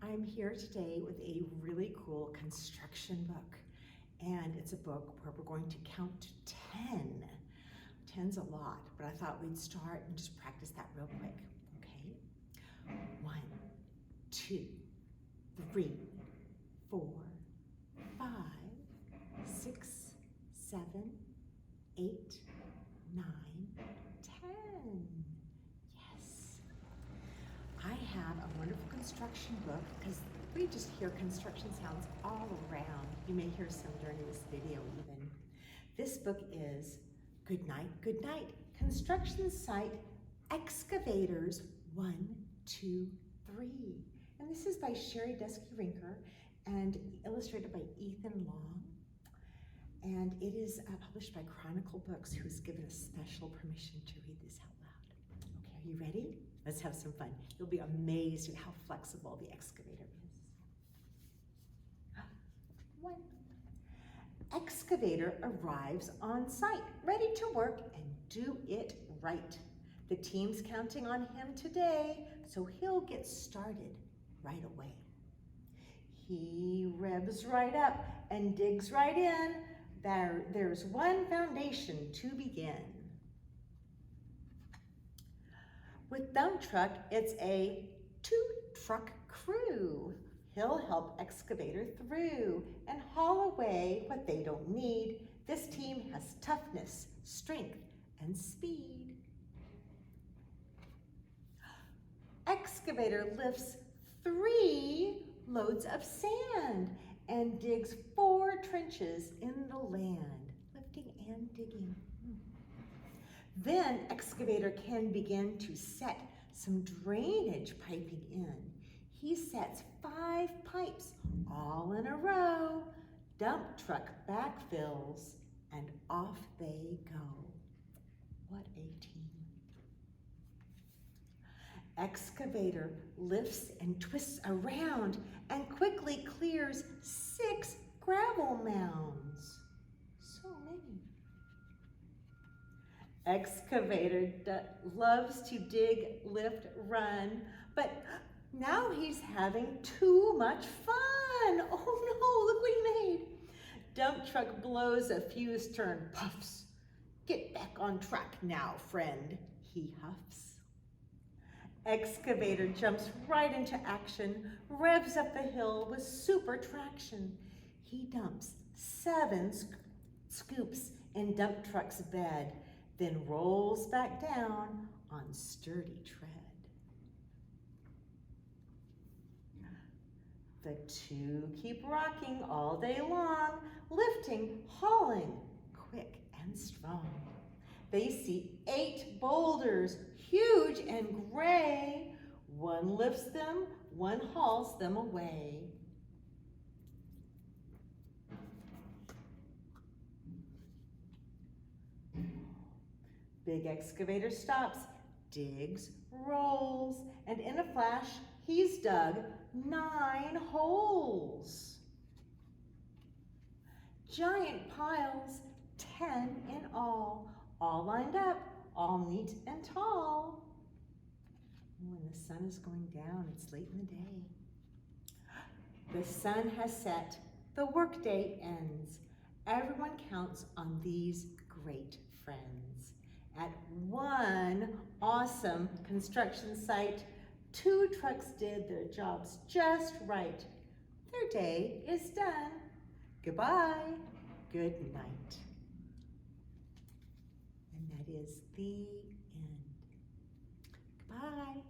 I'm here today with a really cool construction book. And it's a book where we're going to count to 10. 10's a lot, but I thought we'd start and just practice that real quick, okay? 1, 2, 3, 4, 5, 6, 7, 8, 9, 10. Yes. I have a wonderful construction book because we just hear construction sounds all around. You may hear some during this video even. This book is Goodnight, Goodnight, Construction Site Excavators 1, 2, 3. And this is by Sherri, Duskey, Rinker and illustrated by Ethan Long. And it is published by Chronicle Books, who's given us special permission to read this out loud. Okay, are you ready? Let's have some fun. You'll be amazed at how flexible the excavator is. 1. Excavator arrives on site, ready to work and do it right. The team's counting on him today, so he'll get started right away. He revs right up and digs right in. There's one foundation to begin. With dump truck, it's a 2-truck crew. He'll help excavator through and haul away what they don't need. This team has toughness, strength, and speed. Excavator lifts 3 loads of sand and digs 4 trenches in the land, lifting and digging. Then excavator can begin to set some drainage piping in. He sets 5 pipes all in a row. Dump truck backfills and off they go. What a team. Excavator lifts and twists around and quickly clears 6 gravel mounds. So many. Excavator loves to dig, lift, run, but now he's having too much fun. Oh no, look what he made. Dump truck blows a fuse turn, puffs. Get back on track now, friend, he huffs. Excavator jumps right into action, revs up the hill with super traction. He dumps 7 scoops in dump truck's bed, then rolls back down on sturdy tread. The 2 keep rocking all day long, lifting, hauling, quick and strong. They see 8 boulders, huge and gray. One lifts them, one hauls them away. Big excavator stops, digs, rolls, and in a flash, he's dug 9 holes. Giant piles, 10 in all lined up, all neat and tall. When the sun is going down, it's late in the day. The sun has set, the workday ends. Everyone counts on these great friends. At one awesome construction site, 2 trucks did their jobs just right. Their day is done. Goodbye, good night. And that is the end. Goodbye.